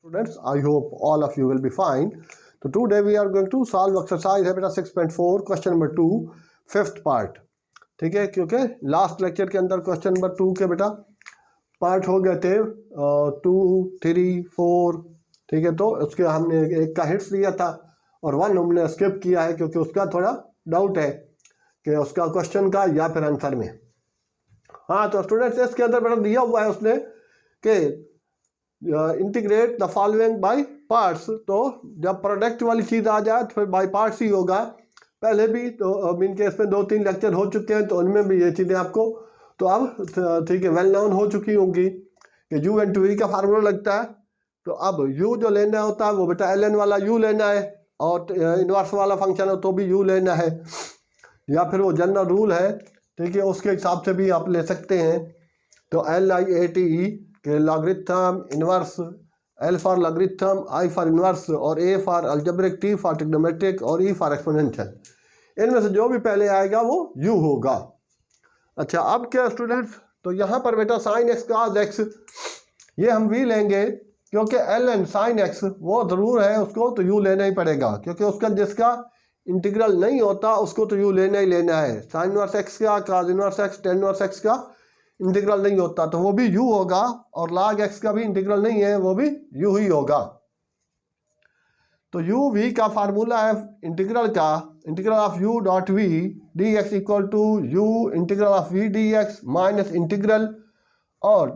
Students, I hope all of you will be fine. So today we are going to solve exercise है बेटा 6.4 question number 2 fifth part. ठीक है, क्योंकि last lecture के अंदर question number 2 के बेटा पार्ट हो गए थे 2, 3, 4। ठीक है, तो उसके हमने एक का हिट्स लिया था और 1 हमने स्किप किया है क्योंकि उसका थोड़ा डाउट है कि उसका क्वेश्चन का या फिर आंसर में। हाँ, तो स्टूडेंट्स इसके अंदर बेटा दिया हुआ है उसने कि integrate the following by parts. तो जब प्रोडक्ट वाली चीज़ आ जाए तो फिर बाय पार्ट्स ही होगा। पहले भी तो मीन केस में 2-3 लेक्चर हो चुके हैं तो उनमें भी ये चीज़ें आपको तो अब ठीक है वेल नोन हो चुकी होंगी कि यू एन टू वी का फार्मूला लगता है। तो अब यू जो लेना होता है वो बेटा एल एन वाला यू लेना है और इनवर्स वाला फंक्शन हो तो भी यू लेना है, या फिर वो जनरल रूल है ठीक है उसके हिसाब से भी आप ले सकते हैं। तो LIATE के logarithm inverse, L for logarithm, I for inverse और A for algebraic, T for trigonometric और E फॉर एक्सपोनेंशियल। इनमें से जो भी पहले आएगा वो U होगा। अच्छा, अब क्या स्टूडेंट्स, तो यहाँ पर बेटा साइन एक्स cos x ये हम V लेंगे क्योंकि ln साइन एक्स वो ज़रूर है, उसको तो U लेना ही पड़ेगा क्योंकि उसका जिसका इंटीग्रल नहीं होता उसको तो U लेना ही लेना है। साइन इनवर्स एक्स का, cos inverse x, tan inverse x का इंटीग्रल नहीं होता तो वो भी u होगा, और log x का भी इंटीग्रल नहीं है वो भी u ही होगा। तो u v का फार्मूला है इंटीग्रल का, integral of u dot v d x equal to u integral of v d x minus integral और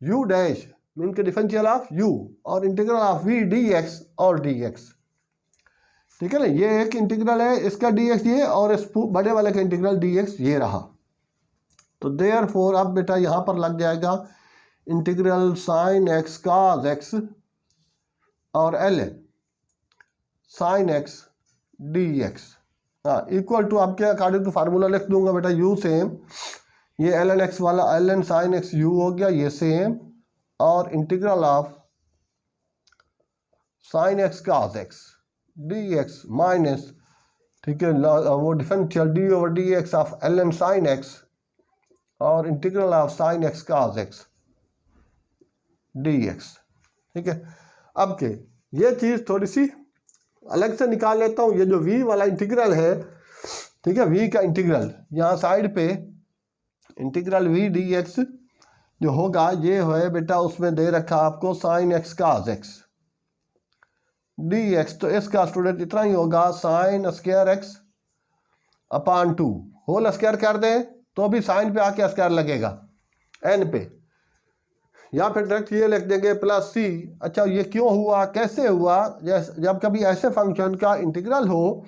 u डैश मीन के डिफरेंशियल ऑफ u और integral of v d x और d x. ठीक है ना, ये एक इंटीग्रल है इसका dx ये, और इस बड़े वाले का इंटीग्रल dx ये रहा। तो देयर फोर अब बेटा यहाँ पर लग जाएगा integral sine x cos x और ln sine x d x, हाँ इक्वल टू आपके अकॉर्डिंग टू फार्मूला लिख दूंगा बेटा u सेम, ये ln x वाला ln साइन एक्स u हो गया ये सेम, और integral of sine x cos x d x minus ठीक है वो differential d over d x of ln sine x और integral of sine x cos x dx। ठीक है, अब के ये चीज़ थोड़ी सी अलग से निकाल लेता हूँ। ये जो v वाला इंटीग्रल है ठीक है, v का इंटीग्रल यहाँ साइड पे इंटीग्रल v dx जो होगा ये है बेटा उसमें दे रखा आपको sine x cos x dx। तो इसका स्टूडेंट इतना ही होगा sine square x upon 2 whole square कर दें तो भी साइन पे आके स्क्वायर लगेगा n पे, या फिर डायरेक्ट ये लिख देंगे प्लस c। अच्छा, ये क्यों हुआ कैसे हुआ, जब कभी ऐसे फंक्शन का इंटीग्रल हो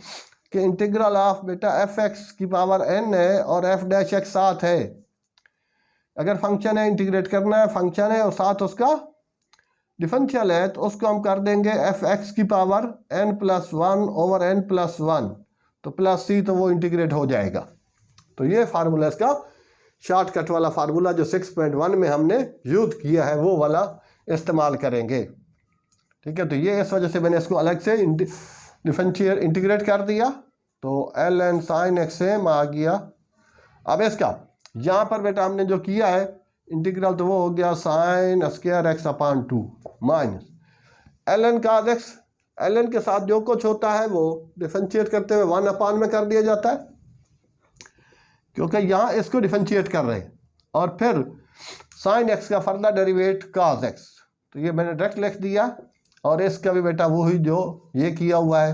कि इंटीग्रल ऑफ बेटा एफ एक्स की पावर n है और एफ डैश एक्स साथ है। अगर फंक्शन है इंटीग्रेट करना है, फंक्शन है और साथ उसका डिफरेंशियल है तो उसको हम कर देंगे एफ एक्स की पावर n+1 ओवर n+1, तो प्लस c तो वो इंटीग्रेट हो जाएगा। तो ये फार्मूला इसका शॉर्टकट वाला फार्मूला जो 6.1 में हमने यूज किया है वो वाला इस्तेमाल करेंगे। ठीक है, तो ये इस वजह से मैंने इसको अलग से डिफरेंशियल इंटीग्रेट कर दिया तो ln साइन एक्स सेम आ गया। अब इसका यहाँ पर बेटा हमने जो किया है इंटीग्रल तो वो हो गया sign square x upon 2 minus ln cos x, ln के साथ जो कुछ होता है वो डिफरेंशिएट करते हुए 1 अपॉन में कर दिया जाता है क्योंकि यहाँ इसको डिफरेंशिएट कर रहे हैं, और फिर साइन एक्स का फर्दर डेरिवेट cos x, तो ये मैंने डायरेक्ट लिख दिया। और इसका भी बेटा वही जो ये किया हुआ है,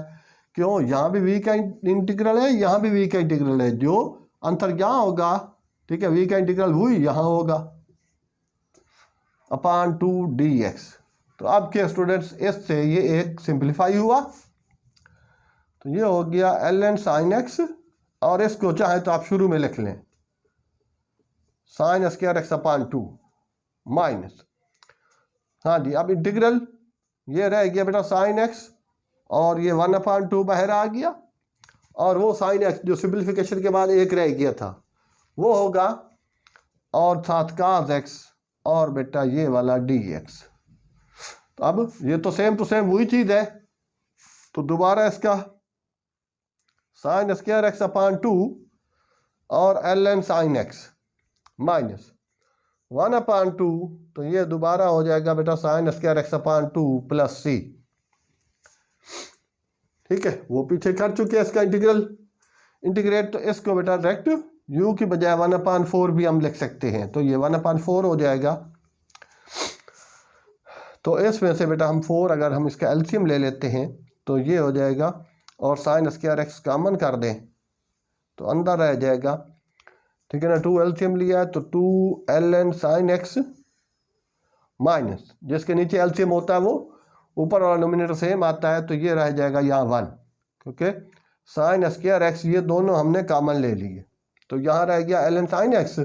क्यों यहाँ भी v का इंटीग्रल है यहाँ भी v का इंटीग्रल है, जो अंतर यहाँ होगा ठीक है v का इंटीग्रल वही यहाँ होगा अपॉन 2 dx। तो अब के स्टूडेंट्स इससे ये एक सिंप्लीफाई हुआ तो ये हो गया ln साइन एक्स, और इसको चाहे तो आप शुरू में लिख लें sign square x upon 2 minus, हाँ जी अब इंटीग्रल ये रह गया बेटा साइन एक्स और ये 1/2 बाहर आ गया, और वो साइन एक्स जो सिंप्लीफिकेशन के बाद एक रह गया था वो होगा, और साथ cos x और बेटा ये वाला dx। तो अब ये तो सेम टू सेम वही चीज़ है, तो दोबारा इसका साइन स्क्वायर एक्स अपॉन 2 और ln साइन एक्स माइनस 1/2, तो ये दोबारा हो जाएगा बेटा sine square x/2 plus C. ठीक है, वो पीछे कर चुके हैं इसका इंटीग्रेट, तो इसको बेटा डायरेक्ट u की बजाय 1/4 भी हम लिख सकते हैं, तो ये 1/4 हो जाएगा। तो इसमें से बेटा हम 4 अगर हम इसका एलसीएम ले लेते हैं तो ये हो जाएगा, और साइन स्क्वायर एक्स कॉमन कर दें तो अंदर रह जाएगा। ठीक है ना, 2 एलसीएम लिया है तो 2 ln साइन एक्स माइनस जिसके नीचे एलसीएम होता है वो ऊपर वाला नोमिनेटर सेम आता है, तो ये रह जाएगा यहाँ 1, क्योंकि साइन स्क्वायर एक्स ये दोनों हमने कॉमन ले लिए, तो यहाँ रह गया ln साइन एक्स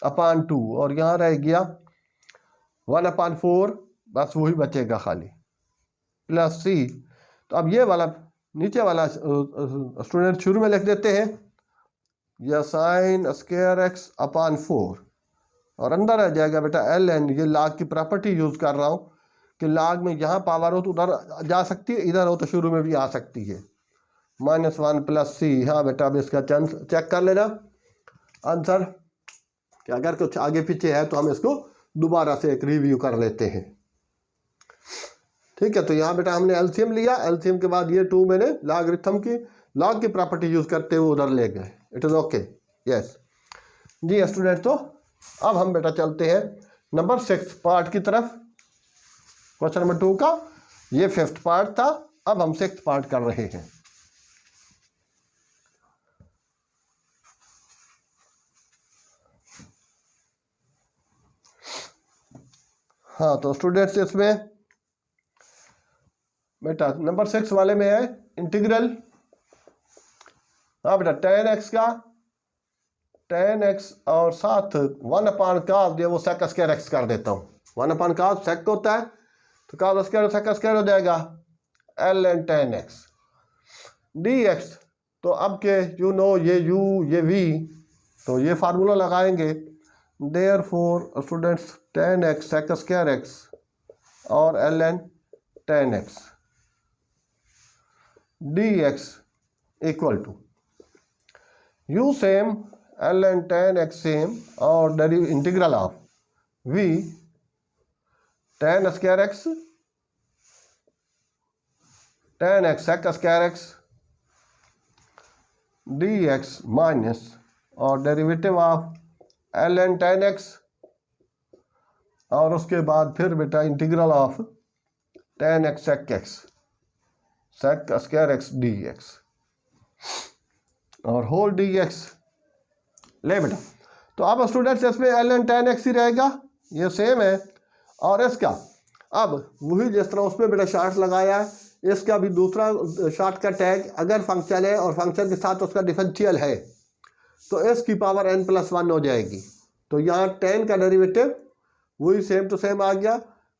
अपान 2, और यहाँ रह गया 1/4, बस वही बचेगा खाली, प्लस सी। तो अब ये वाला नीचे वाला स्टूडेंट शुरू में लिख देते हैं, या साइन स्क्वायर एक्स अपान 4, और अंदर आ जाएगा बेटा ln, ये लाग की प्रॉपर्टी यूज़ कर रहा हूँ कि लाग में यहाँ पावर हो तो उधर जा सकती है, इधर हो तो शुरू में भी आ सकती है, -1 प्लस सी। हाँ बेटा, अब इसका चांस चेक कर लेना आंसर, कि अगर कुछ आगे पीछे है तो हम इसको दोबारा से एक रिव्यू कर लेते हैं। ठीक है, तो यहाँ बेटा हमने एलसीएम लिया, एलसीएम के बाद ये 2 मैंने लॉगरिथम की लॉग की प्रॉपर्टी यूज़ करते हुए उधर ले गए। इट इज़ ओके, यस जी स्टूडेंट। तो अब हम बेटा चलते हैं नंबर 6 पार्ट की तरफ। क्वेश्चन नंबर 2 का ये 5th पार्ट था, अब हम 6th पार्ट कर रहे हैं। हाँ, तो स्टूडेंट्स इसमें बेटा नंबर 6 वाले में है इंटीग्रल। हाँ बेटा, tan x का tan x और साथ 1/cos, वो sec स्क्वायर x कर देता हूँ। 1/cos sec होता है, तो cos स्क्वायर sec स्क्वायर हो जाएगा ln tan x dx। तो अब के यू नो ये u ये v, तो ये फार्मूला लगाएंगे, therefore students tan x sec square x और ln tan x dx equal to u same ln tan x same, और integral of v tan square x tan x sec square x dx minus, और derivative of ln tan x, और उसके बाद फिर बेटा integral of tan x sec x sec square x dx और whole dx ले बेटा। तो अब स्टूडेंट्स इसमें ln tan x ही रहेगा, ये सेम है, और इसका अब वही जिस तरह उसमें बेटा शार्ट लगाया है, इसका भी दूसरा शार्ट का टैग अगर फंक्शन है और फंक्शन के साथ उसका डिफरेंशियल है तो इसकी पावर n+1 हो जाएगी। तो यहाँ tan का डेरिवेटिव वही सेम टू सेम आ गया,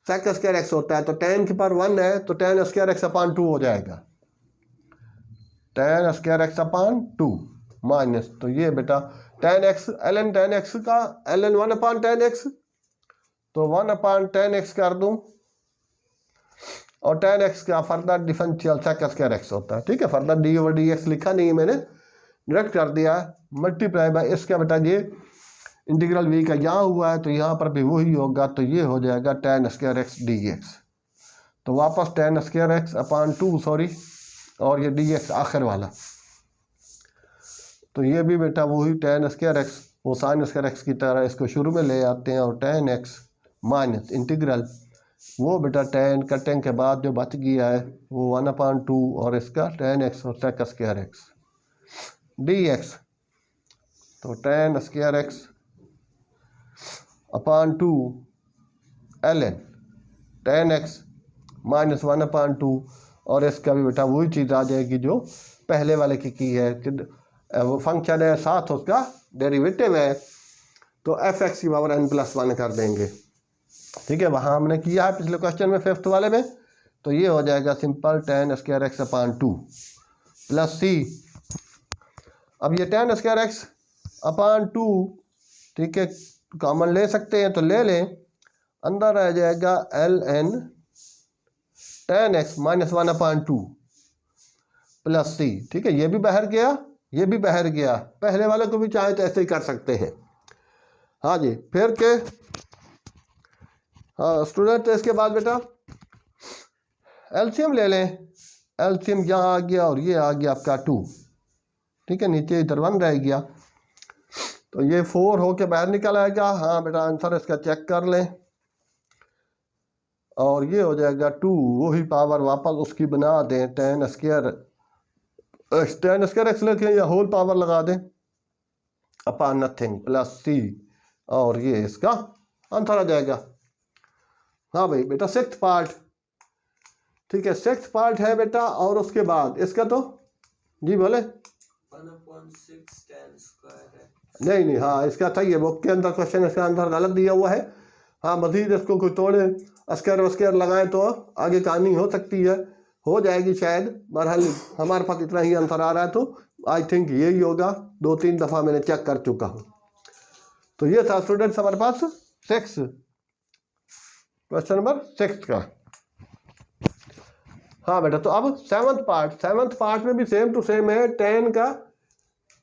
sec स्क्वायर x होता है, तो tan की पावर 1 है, तो tan स्क्वायर x/2 हो जाएगा, tan स्क्वायर x/2 माइनस, तो ये बेटा tan x ln tan x का ln 1/tan x, तो 1/tan x कर दूं, और tan x का further differential sec square x होता है। ठीक है, फर्दर d/dx लिखा नहीं है मैंने, डायरेक्ट कर दिया है, मल्टीप्लाई बाय इसका बेटा ये इंटीग्रल v का यहाँ हुआ है, तो यहाँ पर भी वही होगा, तो ये हो जाएगा tan स्क्वायर x dx। तो वापस tan स्क्वायर x/2 सॉरी, और ये dx आखिर वाला, तो ये भी बेटा वही tan स्क्वायर x, वो साइन स्क्वायर x की तरह इसको शुरू में ले आते हैं, और tan x माइनस इंटीग्रल वो बेटा tan कटिंग के बाद जो बच गया है वो 1/2, और इसका tan x और sec स्क्वायर x dx, तो tan square x (2) ln tan x minus 1/2, और इसका भी बेटा वही चीज़ आ जाएगी जो पहले वाले की है, कि वो फंक्शन है साथ उसका डेरिवेटिव है, तो f(x) की पावर n+1 कर देंगे। ठीक है, वहाँ हमने किया है पिछले क्वेश्चन में 5th वाले में, तो ये हो जाएगा simple tan square x/2 plus C. अब ये tan स्क्वायर x/2 ठीक है कॉमन ले सकते हैं, तो ले लें, अंदर आ जाएगा ln tan x minus 1/2 plus C. ठीक है, ये भी बाहर गया, ये भी बाहर गया, पहले वाले को भी चाहे तो ऐसे ही कर सकते हैं। हाँ जी, फिर के हाँ स्टूडेंट, इसके बाद बेटा एलसीएम ले लें। एलसीएम यहाँ आ गया और ये आ गया आपका 2, ठीक है, नीचे इधर 1 रह गया, तो ये 4 होके बाहर निकल आएगा। हाँ बेटा आंसर इसका चेक कर लें, और ये हो जाएगा 2, वही पावर वापस उसकी बना दें 10 स्क्वायर एक्स लिखें या होल पावर लगा दें अपॉन नथिंग प्लस सी, और ये इसका आंसर आ जाएगा। हाँ भाई बेटा 6th पार्ट, ठीक है 6th पार्ट है बेटा, और उसके बाद इसका तो जी बोले 1/6 tan स्क्वायर है। नहीं नहीं, हाँ इसका सही है, बुक के अंदर क्वेश्चन इसका आंसर गलत दिया हुआ है। हाँ मजीद इसको कोई तोड़े स्क्वायर वस्क्वायर लगाएं तो आगे कहानी हो सकती है, हो जाएगी शायद, बहरहाल हमारे पास इतना ही आंसर आ रहा है, तो आई थिंक यही होगा, 2-3 दफ़ा मैंने चेक कर चुका हूँ। तो ये था स्टूडेंट्स हमारे पास 6 क्वेश्चन नंबर 6 का। हाँ बेटा, तो अब 7th पार्ट में भी सेम टू सेम है, 10 का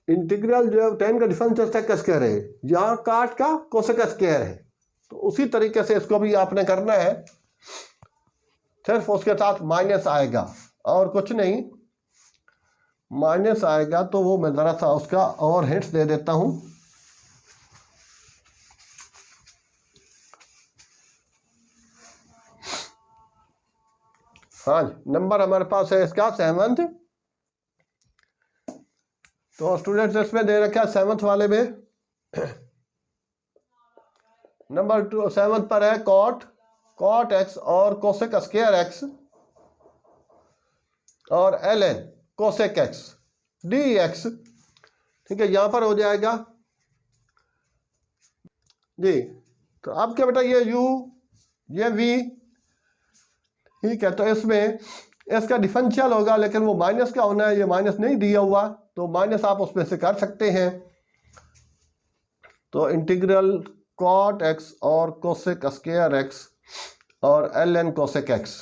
इंटीग्रल जो है 10 का डिफरेंशियल सेक स्क्वायर है, यहाँ काट का कोसेक स्क्वायर है, तो उसी तरीके से इसको भी आपने करना है, सिर्फ उसके साथ माइनस आएगा और कुछ नहीं, माइनस आएगा। तो वो मैं ज़रा सा उसका और हिंट्स दे देता हूँ। हाँ नंबर हमारे पास है इसका 7th, तो स्टूडेंट्स इसमें दे रखा है 7th वाले में नंबर 7 पर है कॉट एक्स और कोसेक स्क्वायर एक्स और ln cosec x d x, ठीक है, यहाँ पर हो जाएगा जी। तो अब क्या बेटा, ये u ये v, ठीक है, तो इसमें इसका डिफरेंशियल होगा, लेकिन वो माइनस का होना है, ये माइनस नहीं दिया हुआ, तो माइनस आप उसमें से कर सकते हैं। तो इंटीग्रल कॉट एक्स और कोसेक स्क्वायर एक्स और ln cosec x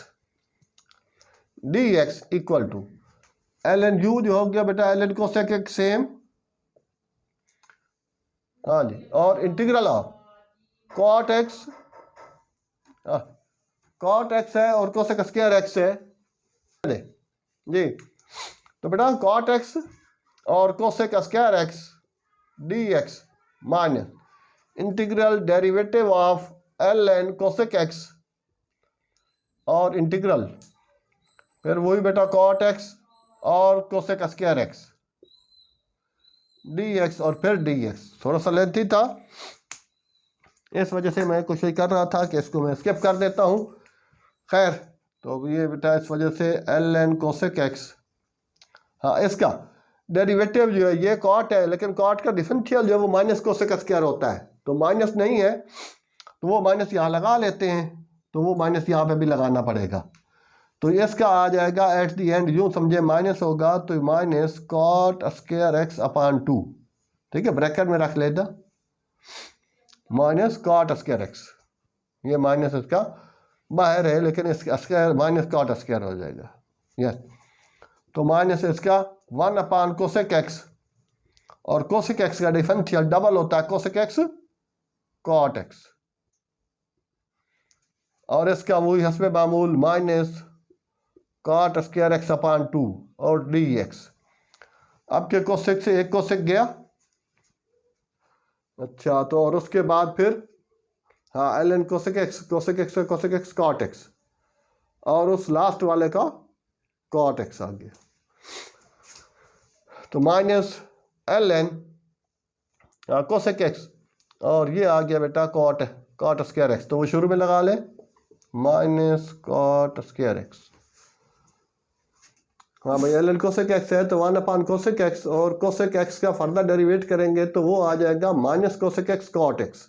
d x equal to ln u जो हो गया बेटा ln कोसेक एक्स सेम, हाँ जी, और इंटीग्रल ऑफ कॉट एक्स है और कोसेक स्क्वायर एक्स है जी। तो बेटा कॉट एक्स और cosec square x d x minus integral derivative of ln cosec x और इंटीग्रल फिर वही बेटा कॉट एक्स और cosec square x d x और फिर डी एक्स। थोड़ा सा लेंथी था, इस वजह से मैं कोशिश कर रहा था कि इसको मैं स्किप कर देता हूँ। खैर, तो ये बेटा इस वजह से ln कोसेक एक्स, हाँ इसका डेरिवेटिव जो है ये कॉट है, लेकिन कॉट का डिफरेंशियल जो है वो माइनस कोसेक स्क्वायर होता है, तो माइनस नहीं है, तो वो माइनस यहाँ लगा लेते हैं, तो वो माइनस यहाँ पे भी लगाना पड़ेगा। तो इसका आ जाएगा एट दी एंड, यूँ समझे माइनस होगा तो minus cot square x upon 2, ठीक है, ब्रैकेट में रख लेना माइनस कॉट स्क्वायर एक्स, ये माइनस इसका बाहर है, लेकिन इसका स्क्वायर माइनस कॉट स्क्वायर हो जाएगा, यस। तो माइनस इसका 1 अपॉन कोसेक एक्स, और कोसेक एक्स का डिफरेंशियल डबल होता है कोसेक एक्स कॉट एक्स, और इसका वही हस्बे मामूल minus cot square x upon 2 और डी एक्स। अब के कोसेक से एक कोसेक गया, अच्छा, तो और उसके बाद फिर हाँ ln cosec x cot x, और उस लास्ट वाले का कॉट एक्स आ गया, तो माइनस ln कोसेक एक्स, और ये आ गया बेटा कॉट स्क्वायर एक्स, तो वो शुरू में लगा लें माइनस कॉट स्क्वायर एक्स। हाँ भाई ln कोसेक एक्स है तो 1 अपॉन कोसेक एक्स, और कोसेक एक्स का फर्दर डेरिवेट करेंगे तो वो आ जाएगा minus cosec x cot x.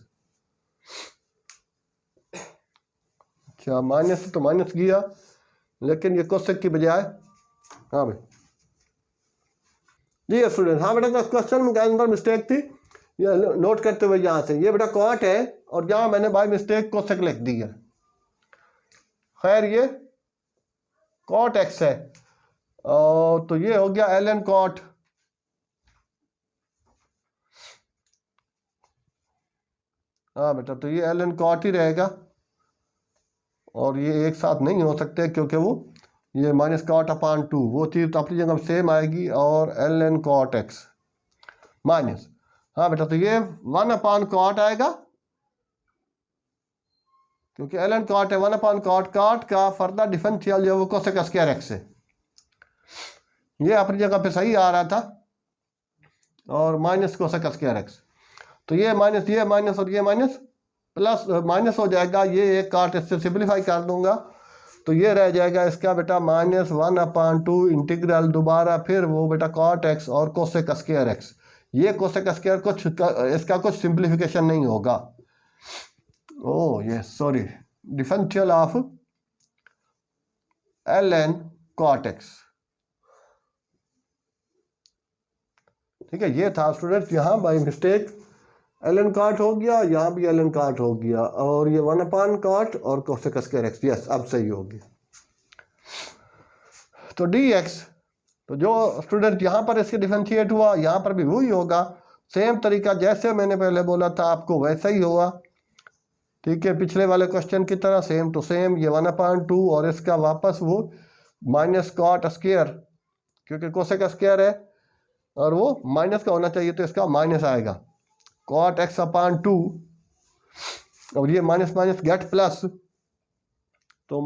अच्छा, माइनस तो माइनस गया, लेकिन ये कोसेक की बजाय, हाँ भाई जी स्टूडेंट, हाँ बेटा, तो क्वेश्चन के अंदर मिस्टेक थी, ये नोट करते हुए यहाँ से, ये बेटा कॉट है और यहाँ मैंने बाय मिस्टेक कोसेक लिख दिया। खैर ये कॉट एक्स है, और तो ये हो गया ln कॉट, हाँ बेटा, तो ये ln cot ही रहेगा, और ये एक साथ नहीं हो सकते क्योंकि वो ये -cot/2 वो चीज़ तो अपनी जगह सेम आएगी, और ln cot x माइनस, हाँ बेटा, तो ये 1/cot आएगा, क्योंकि ln cot है 1/cot, cot का फर्दर डिफरेंशियल जो वो कोसेक स्क्वायर x है, ये अपनी जगह पे सही आ रहा था, और माइनस कोसेक स्क्वायर x, तो ये माइनस और ये माइनस प्लस माइनस हो जाएगा, ये एक काट इससे सिंप्लीफाई कर दूंगा, तो ये रह जाएगा इसका बेटा -1/2 इंटीग्रल दोबारा फिर वो बेटा cot x और कोसेक स्क्वायर x, ये कोसेक स्क्वायर कुछ इसका कुछ सिंप्लीफिकेशन नहीं होगा, ओह ये sorry, differential of ln cot x, ठीक है। ये था स्टूडेंट्स, यहाँ बाय मिस्टेक ln cot हो गया, यहाँ भी ln cot हो गया, और ये 1/cot और कोसेक स्क्वायर x, यस अब सही हो गया। तो dx, तो जो स्टूडेंट यहाँ पर इसके डिफरेंशिएट हुआ, यहाँ पर भी वही होगा, सेम तरीका जैसे मैंने पहले बोला था आपको वैसा ही होगा, ठीक है, पिछले वाले क्वेश्चन की तरह सेम टू सेम, ये 1/2 और इसका वापस वो -cot स्क्वायर, क्योंकि कोसेक स्क्वायर है और वो माइनस का होना चाहिए, तो इसका माइनस आएगा cot x/2, और ये माइनस माइनस गेट प्लस, तो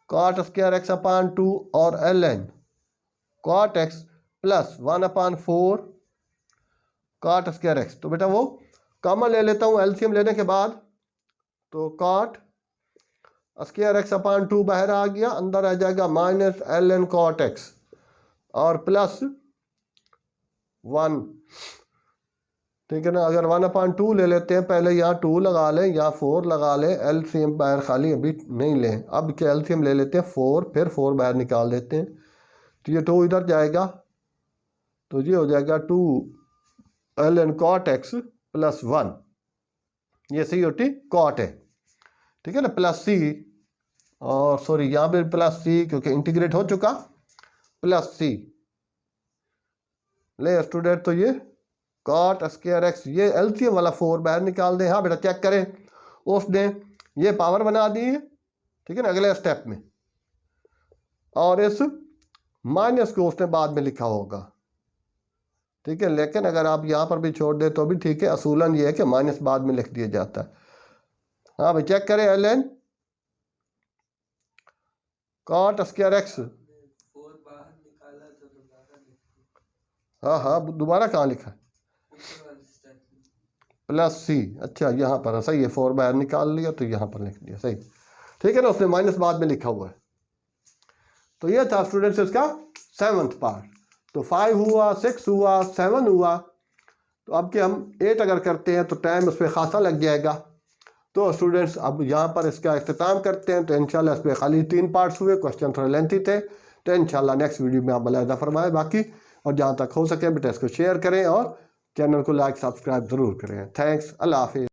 -cot स्क्वायर x/2 और ln cot x plus 1/4 cot square x, तो बेटा वो कॉमन ले लेता हूँ एलसीएम लेने के बाद, तो cot स्क्वायर x/2 बाहर आ गया, अंदर आ जाएगा -ln cot x और प्लस 1, ठीक है ना। अगर 1/2 ले लेते हैं, पहले यहाँ 2 लगा लें या 4 लगा लें, एलसीएम बाहर खाली अभी नहीं लें, अब क्या एलसीएम ले लेते हैं 4, फिर 4 बाहर निकाल देते हैं, तो ये 2 इधर जाएगा, तो ये हो जाएगा 2ln cot x प्लस 1, ये COT cot है, ठीक है ना, प्लस c, और सॉरी यहाँ पे प्लस c क्योंकि इंटीग्रेट हो चुका, प्लस c ले स्टूडेंट, तो ये cot स्क्वायर x, ये एलसीएम वाला 4 बाहर निकाल दें, हाँ बेटा चेक करें, उसने ये पावर बना दी है, ठीक है ना, अगले स्टेप में, और इस माइनस को उसने बाद में लिखा होगा, ठीक है, लेकिन अगर आप यहाँ पर भी छोड़ दे तो भी ठीक है, असूलन ये है कि माइनस बाद में लिख दिया जाता है, हाँ भाई चेक करें, ln cot स्क्वायर x, हाँ दोबारा कहाँ लिखा है, प्लस c, अच्छा यहाँ पर सही है, 4 बाहर निकाल लिया तो यहाँ पर लिख दिया, सही, ठीक है ना, उसने माइनस बाद में लिखा हुआ है। तो ये था स्टूडेंट्स इसका 7th पार्ट, तो 5 हुआ, 6 हुआ, 7 हुआ, तो अब के हम 8 अगर करते हैं तो टाइम उस पर खासा लग जाएगा, तो स्टूडेंट्स अब यहाँ पर इसका इख्तिताम करते हैं, तो इंशाल्लाह इस पर खाली 3 पार्ट्स हुए, क्वेश्चन थोड़े लेंथी थे, तो इंशाल्लाह नेक्स्ट वीडियो में आप मुलाहिजा फरमाएं बाकी, और जहाँ तक हो सके बेटा इसको शेयर करें और चैनल को लाइक सब्सक्राइब ज़रूर करें। थैंक्स, अल्लाह हाफिज़।